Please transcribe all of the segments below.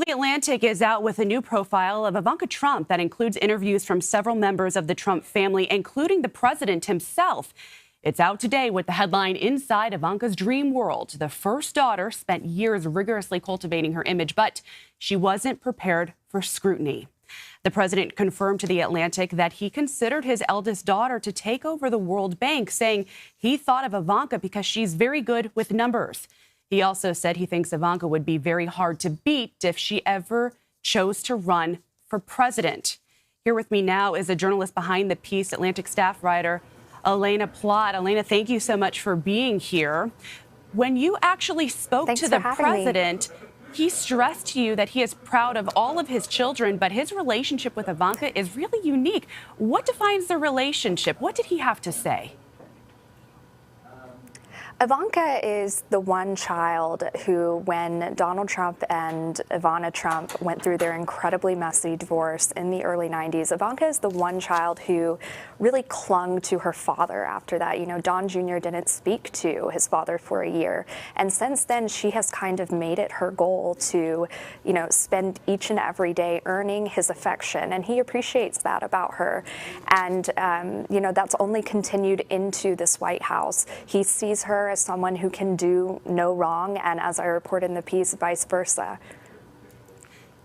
The Atlantic is out with a new profile of Ivanka Trump that includes interviews from several members of the Trump family, including the president himself. It's out today with the headline, "Inside Ivanka's Dream World." The first daughter spent years rigorously cultivating her image, but she wasn't prepared for scrutiny. The president confirmed to The Atlantic that he considered his eldest daughter to take over the World Bank, saying he thought of Ivanka because she's very good with numbers. He also said he thinks Ivanka would be very hard to beat if she ever chose to run for president. Here with me now is a journalist behind the piece, Atlantic staff writer Elaina Plott. Elaina, thank you so much for being here. When you actually spoke to the president, he stressed to you that he is proud of all of his children, but his relationship with Ivanka is really unique. What defines the relationship? What did he have to say? Ivanka is the one child who, when Donald Trump and Ivanka Trump went through their incredibly messy divorce in the early 90s, Ivanka is the one child who really clung to her father after that. You know, Don Jr. didn't speak to his father for a year. And since then, she has kind of made it her goal to, you know, spend each and every day earning his affection. And he appreciates that about her. And, you know, that's only continued into this White House. He sees her as someone who can do no wrong, and as I report in the piece, vice versa.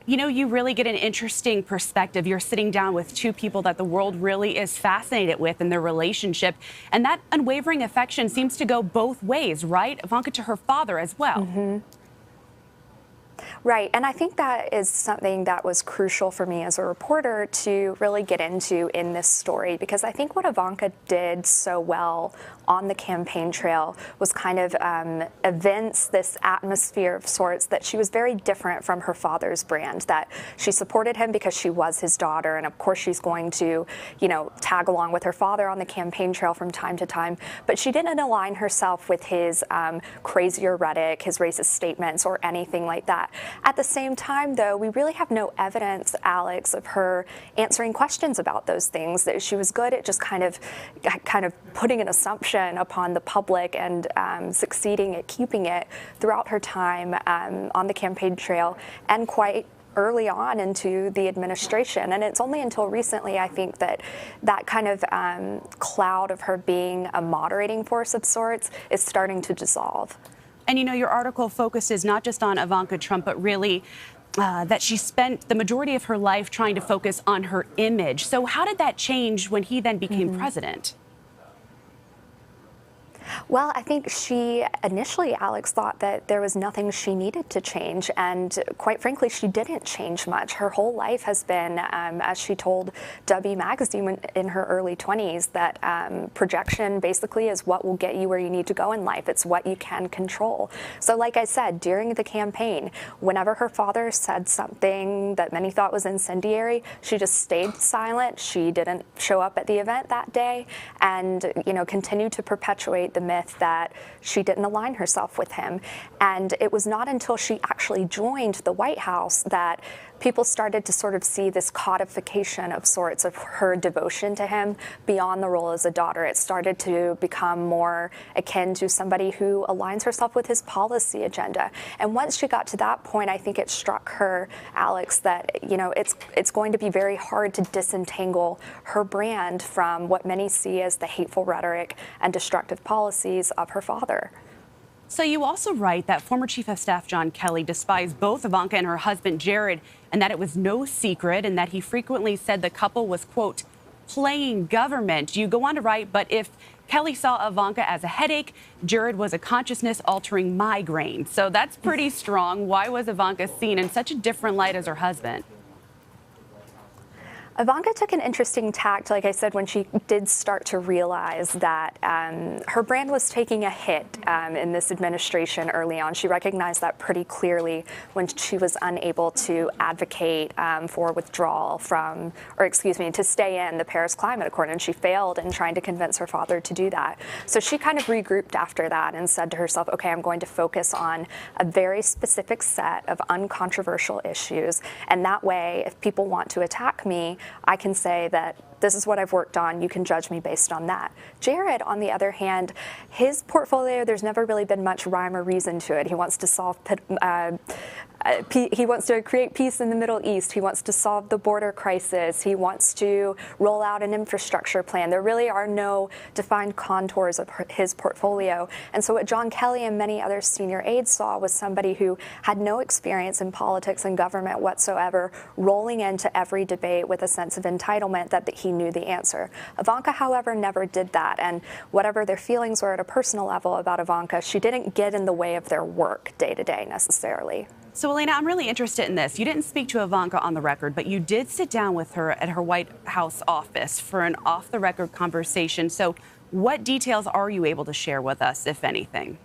You know, you really get an interesting perspective. You're sitting down with two people that the world really is fascinated with in their relationship, and that unwavering affection seems to go both ways, right? Ivanka to her father as well. Mm-hmm. Right, and I think that is something that was crucial for me as a reporter to really get into in this story, because I think what Ivanka did so well on the campaign trail was kind of evince this atmosphere of sorts that she was very different from her father's brand, that she supported him because she was his daughter, and of course she's going to, you know, tag along with her father on the campaign trail from time to time, but she didn't align herself with his crazier rhetoric, his racist statements, or anything like that. At the same time, though, we really have no evidence, Alex, of her answering questions about those things. That she was good at just kind of putting an assumption upon the public and succeeding at keeping it throughout her time on the campaign trail and quite early on into the administration. And it's only until recently, I think, that that kind of cloud of her being a moderating force of sorts is starting to dissolve. And, you know, your article focuses not just on Ivanka Trump, but really that she spent the majority of her life trying to focus on her image. So how did that change when he then became president? Well, I think she initially, Alex, thought that there was nothing she needed to change. And quite frankly, she didn't change much. Her whole life has been, as she told W Magazine in her early 20s, that projection basically is what will get you where you need to go in life. It's what you can control. So like I said, during the campaign, whenever her father said something that many thought was incendiary, she just stayed silent. She didn't show up at the event that day and, you know, continued to perpetuate the myth that she didn't align herself with him. And it was not until she actually joined the White House that people started to sort of see this codification of sorts of her devotion to him beyond the role as a daughter. It started to become more akin to somebody who aligns herself with his policy agenda. And once she got to that point, I think it struck her, Alex, that, you know, it's going to be very hard to disentangle her brand from what many see as the hateful rhetoric and destructive policies of her father. So you also write that former Chief of Staff John Kelly despised both Ivanka and her husband Jared, and that it was no secret, and that he frequently said the couple was, quote, playing government. You go on to write, but if Kelly saw Ivanka as a headache, Jared was a consciousness-altering migraine. So that's pretty strong. Why was Ivanka seen in such a different light as her husband? Ivanka took an interesting tact, like I said, when she did start to realize that her brand was taking a hit in this administration early on. She recognized that pretty clearly when she was unable to advocate for withdrawal from, or excuse me, to stay in the Paris Climate Accord, and she failed in trying to convince her father to do that. So she kind of regrouped after that and said to herself, okay, I'm going to focus on a very specific set of uncontroversial issues, and that way, if people want to attack me, I can say that this is what I've worked on. You can judge me based on that. Jared, on the other hand, his portfolio, there's never really been much rhyme or reason to it. He wants to solve He wants to create peace in the Middle East. He wants to solve the border crisis. He wants to roll out an infrastructure plan. There really are no defined contours of his portfolio. And so what John Kelly and many other senior aides saw was somebody who had no experience in politics and government whatsoever, rolling into every debate with a sense of entitlement that he knew the answer. Ivanka, however, never did that. And whatever their feelings were at a personal level about Ivanka, she didn't get in the way of their work day to day necessarily. So, Elaina, I'm really interested in this. You didn't speak to Ivanka on the record, but you did sit down with her at her White House office for an off-the-record conversation. So what details are you able to share with us, if anything?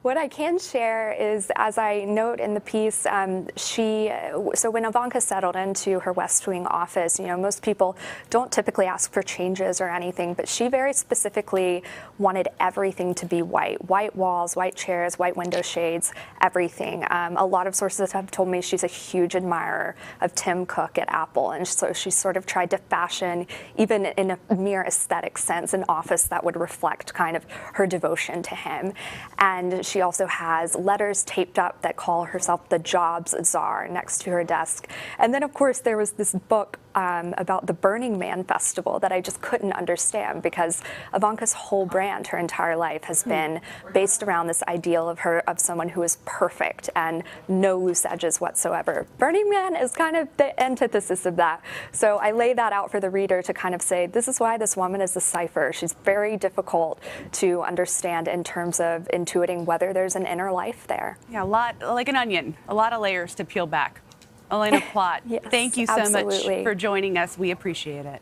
What I can share is, as I note in the piece, so when Ivanka settled into her West Wing office, most people don't typically ask for changes or anything, but she very specifically wanted everything to be white. White walls, white chairs, white window shades, everything. A lot of sources have told me she's a huge admirer of Tim Cook at Apple, and so she sort of tried to fashion, even in a mere aesthetic sense, an office that would reflect kind of her devotion to him. And she also has letters taped up that call herself the Jobs Czar next to her desk. And then, of course, there was this book about the Burning Man festival that I just couldn't understand, because Ivanka's whole brand, her entire life, has been based around this ideal of someone who is perfect and no loose edges whatsoever. Burning Man is kind of the antithesis of that. So I lay that out for the reader to kind of say, this is why this woman is a cipher. She's very difficult to understand in terms of intuiting whether there's an inner life there. Yeah, a lot, like an onion, a lot of layers to peel back. Elaina Plott, Yes, thank you so absolutely. much for joining us. We appreciate it.